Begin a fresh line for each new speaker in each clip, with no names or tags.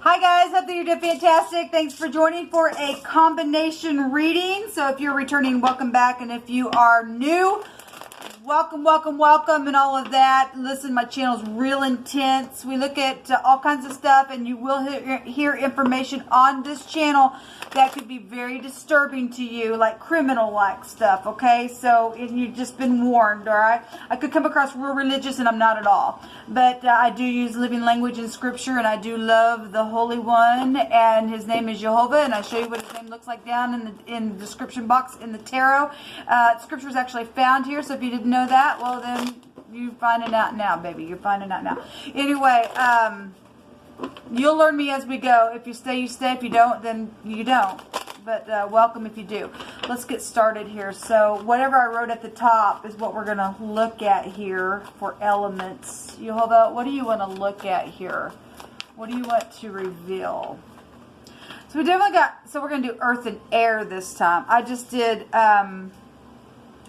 Hi guys, hope that you're doing fantastic. Thanks for joining for a combination reading. So if you're returning, welcome back. And if you are new, welcome, welcome, welcome, and all of that. Listen, my channel's real intense. We look at all kinds of stuff, and you will hear information on this channel that could be very disturbing to you, like criminal-like stuff, okay? So you've just been warned, all right? I could come across real religious, and I'm not at all. But I do use living language in Scripture, and I do love the Holy One, and His name is Jehovah, and I show you what His name looks like down in the description box in the tarot. Scripture is actually found here, so if you didn't know that, well, then you're finding out now, baby. You're finding out now. Anyway, you'll learn me as we go. If you stay, you stay. If you don't, then you don't. But welcome if you do. Let's get started here. So whatever I wrote at the top is what we're going to look at here for elements. Jehovah, what do you want to look at here? What do you want to reveal? So we definitely got, so we're going to do earth and air this time. I just did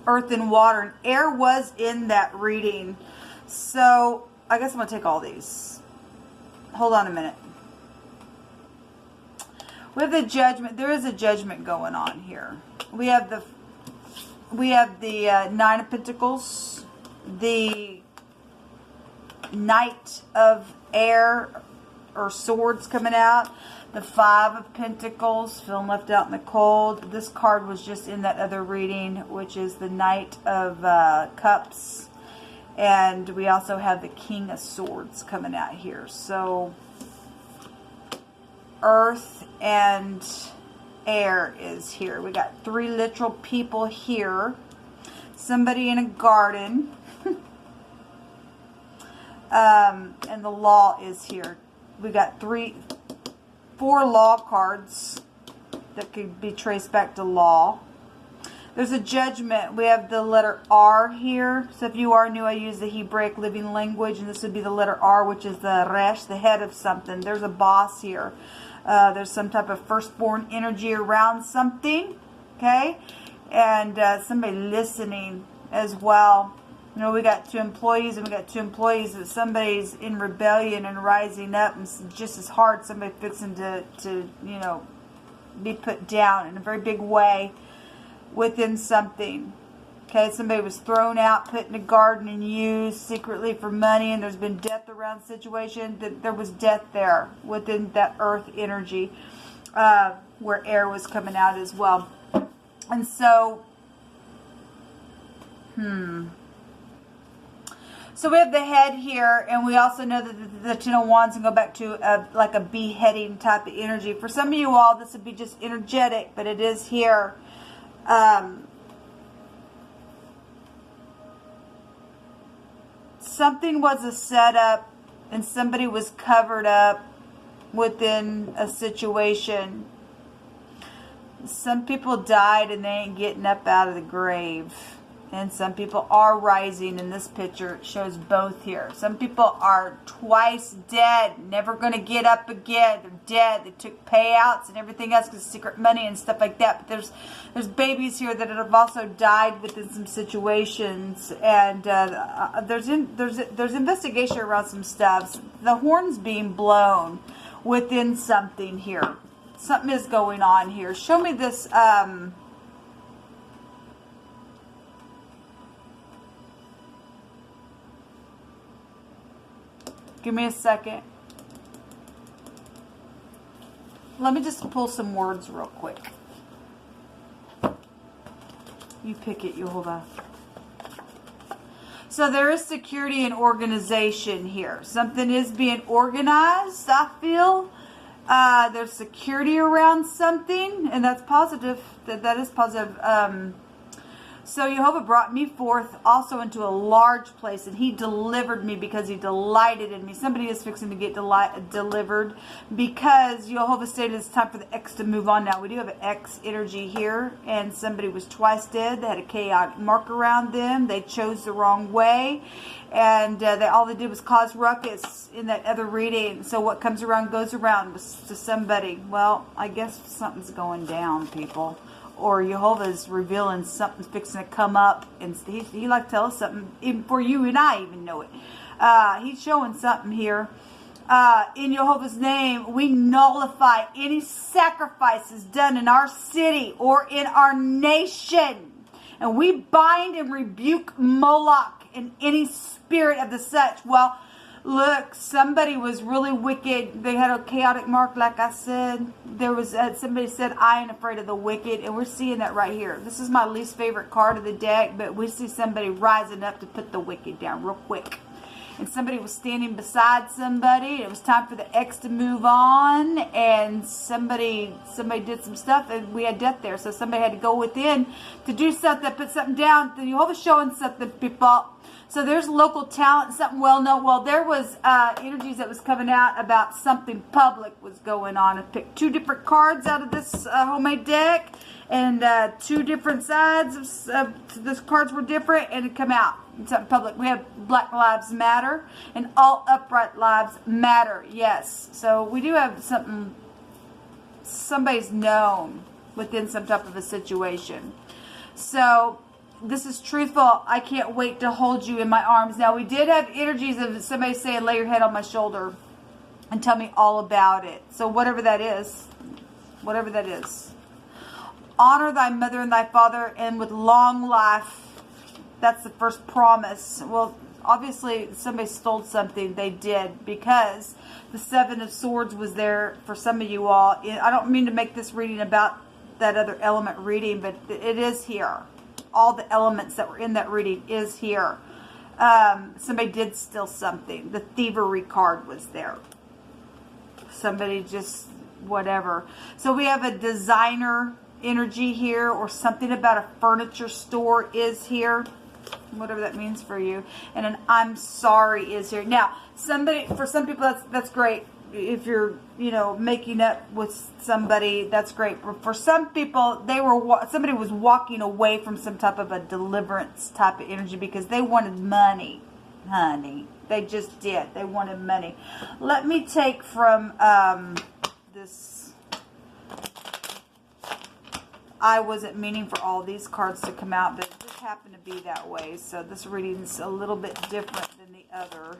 earth and water, and air was in that reading. So I guess I'm going to take all these. Hold on a minute. We have the judgment. There is a judgment going on here. We have the Nine of Pentacles, the Knight of Air or Swords coming out, the Five of Pentacles, feeling left out in the cold. This card was just in that other reading, which is the Knight of Cups. And we also have the King of Swords coming out here. So earth and air is here. We got three literal people here. Somebody in a garden. And the law is here. We got four law cards that could be traced back to law. There's a judgment. We have the letter R here. So if you are new, I use the Hebraic living language, and this would be the letter R, which is the resh, the head of something. There's a boss here. There's some type of firstborn energy around something, okay? And somebody listening as well. You know, we got two employees, and we got two employees that somebody's in rebellion and rising up, and just as hard, somebody fixing to you know, be put down in a very big way within something. Okay, somebody was thrown out, put in a garden, and used secretly for money, and there's been death around the situation. There was death there within that earth energy, where air was coming out as well. And so, so we have the head here, and we also know that the Ten of Wands can go back to like a beheading type of energy. For some of you all, this would be just energetic, but it is here. Something was a setup, and somebody was covered up within a situation. Some people died and they ain't getting up out of the grave. And some people are rising. In this picture, it shows both here. Some people are twice dead, never going to get up again. They're dead. They took payouts and everything else because secret money and stuff like that. But there's babies here that have also died within some situations, and there's investigation around some stuff. The horn's being blown within something here. Something is going on here. Show me this. Give me a second. Let me just pull some words real quick. You pick it, Jehovah. So there is security and organization here. Something is being organized, I feel. There's security around something, and that's positive. That is positive. So Jehovah brought me forth also into a large place, and He delivered me because He delighted in me. Somebody is fixing to get delivered because Jehovah stated it's time for the X to move on now. We do have an X energy here, and somebody was twice dead. They had a chaotic mark around them. They chose the wrong way, and all they did was cause ruckus in that other reading. So what comes around goes around to somebody. Well, I guess something's going down, people. Or Jehovah's revealing something's fixing to come up, and he like to tell us something even before you and I even know it. He's showing something here in Jehovah's name, we nullify any sacrifices done in our city or in our nation. And we bind and rebuke Moloch and any spirit of the such. Well, look, somebody was really wicked. They had a chaotic mark, like I said. There was somebody said, I ain't afraid of the wicked. And we're seeing that right here. This is my least favorite card of the deck, but we see somebody rising up to put the wicked down real quick. And somebody was standing beside somebody. It was time for the X to move on. And somebody did some stuff, and we had death there. So somebody had to go within to do something, put something down. The Jehovah's showing something, people. So there's local talent, something well known. Well, there was energies that was coming out about something public was going on. I picked 2 different cards out of this homemade deck. And 2 different sides of those cards were different, and it come out. Something public. We have Black Lives Matter and all upright lives matter. Yes. So we do have something. Somebody's known within some type of a situation. So this is truthful. I can't wait to hold you in my arms. Now, we did have energies of somebody saying, lay your head on my shoulder and tell me all about it. So whatever that is, honor thy mother and thy father, and with long life. That's the first promise. Well, obviously somebody stole something. They did, because the 7 of Swords was there for some of you all. I don't mean to make this reading about that other element reading, but it is here. All the elements that were in that reading is here. Somebody did steal something. The thievery card was there. Somebody just whatever. So we have a designer energy here, or something about a furniture store is here, whatever that means for you. And an I'm sorry is here. Now, for some people that's great. If you're making up with somebody, that's great. For some people, somebody was walking away from some type of a deliverance type of energy because they wanted money, honey. They just did. They wanted money. Let me take from this. I wasn't meaning for all these cards to come out, but it just happened to be that way. So this reading's a little bit different than the other.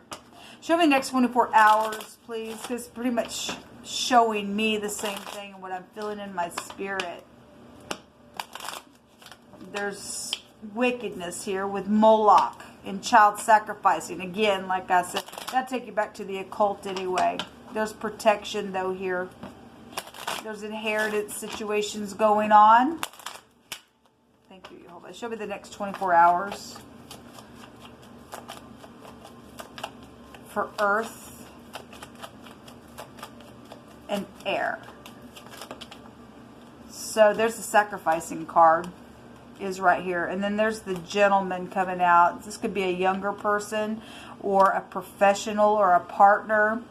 Show me the next 24 hours, please, because it's pretty much showing me the same thing and what I'm feeling in my spirit. There's wickedness here with Moloch and child sacrificing. Again, like I said, that'll take you back to the occult anyway. There's protection, though, here. There's inheritance situations going on. Thank you, Jehovah. Show me the next 24 hours. For earth and air. So there's the sacrificing card. Is right here. And then there's the gentleman coming out. This could be a younger person or a professional or a partner.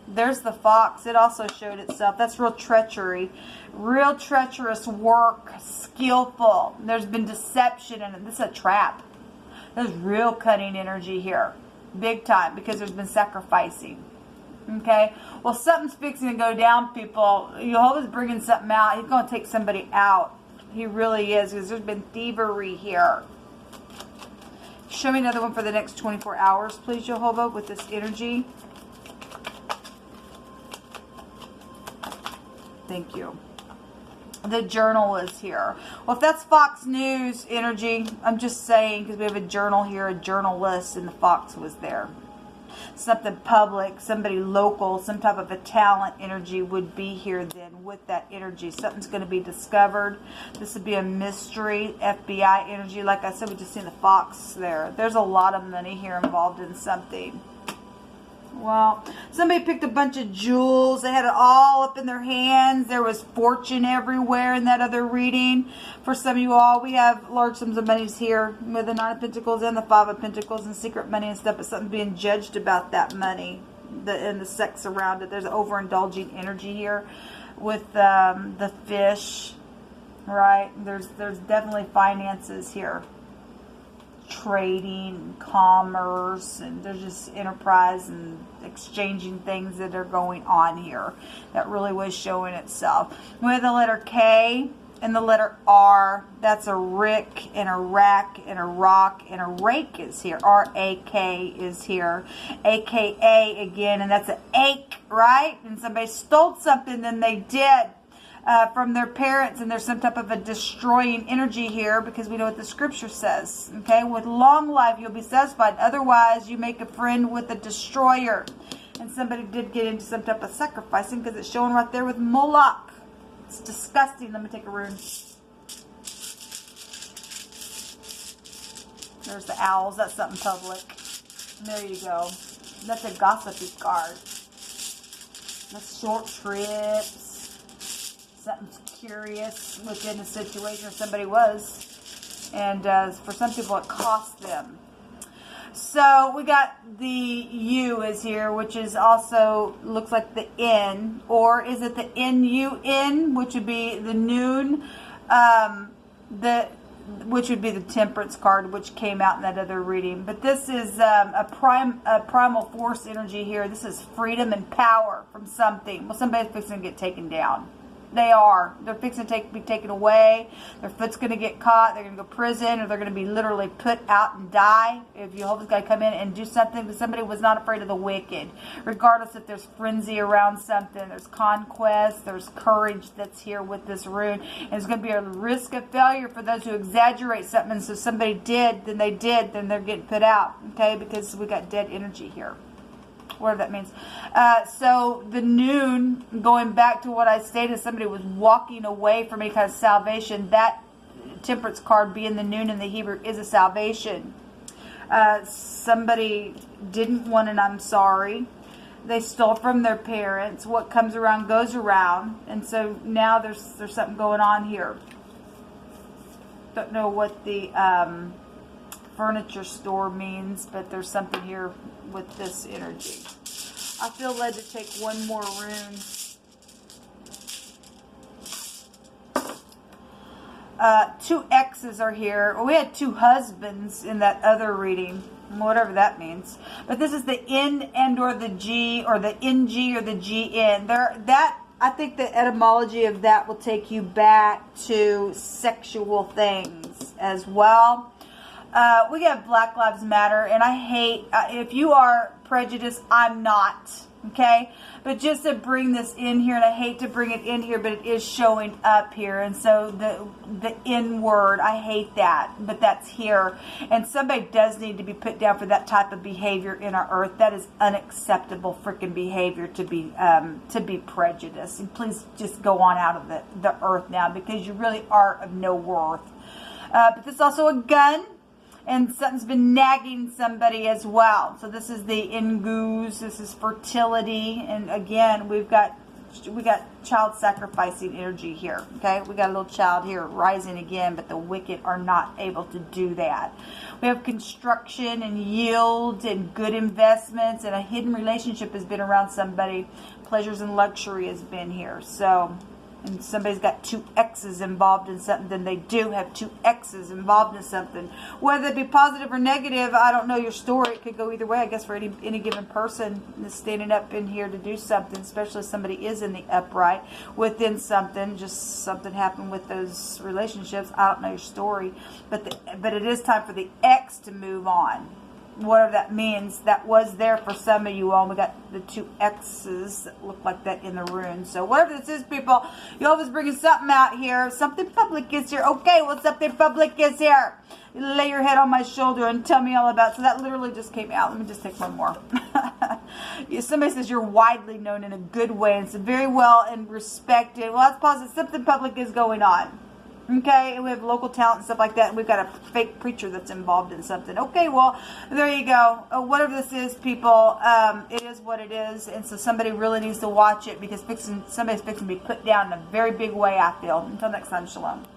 There's the fox. It also showed itself. That's real treachery. Real treacherous work. Skillful. There's been deception in it. This is a trap. There's real cunning energy here. Big time. Because there's been sacrificing. Okay? Well, something's fixing to go down, people. Jehovah's bringing something out. He's going to take somebody out. He really is. Because there's been thievery here. Show me another one for the next 24 hours, please, Jehovah, with this energy. Thank you. The journal is here. Well, if that's Fox News energy, I'm just saying, because we have a journal here, a journalist, and the fox was there. Something public, somebody local, some type of a talent energy would be here then with that energy. Something's going to be discovered. This would be a mystery, FBI energy. Like I said, we just seen the fox there. There's a lot of money here involved in something. Well, somebody picked a bunch of jewels. They had it all up in their hands. There was fortune everywhere in that other reading. For some of you all, we have large sums of monies here with the 9 of Pentacles and the 5 of Pentacles and secret money and stuff, but something being judged about that money and the sex around it. There's overindulging energy here with the fish, right? There's definitely finances here. Trading, commerce, and there's just enterprise and exchanging things that are going on here. That really was showing itself. We have the letter K, and the letter R. That's a rick and a rack and a rock, and a rake is here. R-A-K is here. A-K-A again, and that's an ache, right? And somebody stole something, then they did. From their parents, and there's some type of a destroying energy here, because we know what the scripture says. Okay, with long life you'll be satisfied, otherwise you make a friend with a destroyer. And somebody did get into some type of sacrificing, because it's showing right there with Moloch. It's disgusting. Let me take a rune. There's the owls. That's something public. There you go. That's a gossipy card. That's short trips. Something's curious within the situation, or somebody was, and for some people it cost them. So we got the U is here, which is also looks like the N, or is it the N-U-N, which would be the noon, which would be the Temperance card, which came out in that other reading. But this is a primal force energy here. This is freedom and power from something. Well, somebody's fixing to get taken down. They are. They're fixing to be taken away. Their foot's going to get caught. They're going to go to prison, or they're going to be literally put out and die. If Jehovah's got to come in and do something, but somebody was not afraid of the wicked. Regardless if there's frenzy around something, there's conquest, there's courage that's here with this rune. And there's going to be a risk of failure for those who exaggerate something. So if somebody did, then they're getting put out. Okay, because we got dead energy here. Whatever that means. So the noon, going back to what I stated, somebody was walking away from any kind of salvation. That Temperance card being the noon in the Hebrew is a salvation. Somebody didn't want an I'm sorry. They stole from their parents. What comes around goes around. And so now there's something going on here. Don't know what the furniture store means, but there's something here with this energy. I feel led to take one more rune. Two X's are here. We had two husbands in that other reading, whatever that means. But this is the N and or the G, or the NG or the GN. I think the etymology of that will take you back to sexual things as well. We got Black Lives Matter, and I hate, if you are prejudiced, I'm not, okay? But just to bring this in here, and I hate to bring it in here, but it is showing up here, and so the N word, I hate that, but that's here. And somebody does need to be put down for that type of behavior in our earth. That is unacceptable freaking behavior to be prejudiced. And please just go on out of the earth now, because you really are of no worth. But this is also a gun. And something's been nagging somebody as well. So this is the Ingus. This is fertility. And again, we got child sacrificing energy here. Okay, we got a little child here rising again, but the wicked are not able to do that. We have construction and yield and good investments, and a hidden relationship has been around somebody. Pleasures and luxury has been here. So, and somebody's got two X's involved in something, then they do have two X's involved in something. Whether it be positive or negative, I don't know your story. It could go either way, I guess, for any given person that's standing up in here to do something, especially if somebody is in the upright within something. Just something happened with those relationships. I don't know your story. But it is time for the X to move on. Whatever that means, that was there for some of you all. We got the two X's that look like that in the rune. So whatever this is, people, you always bringing something out here. Something public is here. Okay, well, something public is here. Lay your head on my shoulder and tell me all about it. So that literally just came out. Let me just take one more. Somebody says you're widely known in a good way, and it's very well and respected. Well, that's positive. Something public is going on. Okay, and we have local talent and stuff like that, and we've got a fake preacher that's involved in something. Okay, well, there you go. Whatever this is, people, it is what it is, and so somebody really needs to watch it, because somebody's fixing to be put down in a very big way, I feel. Until next time, shalom.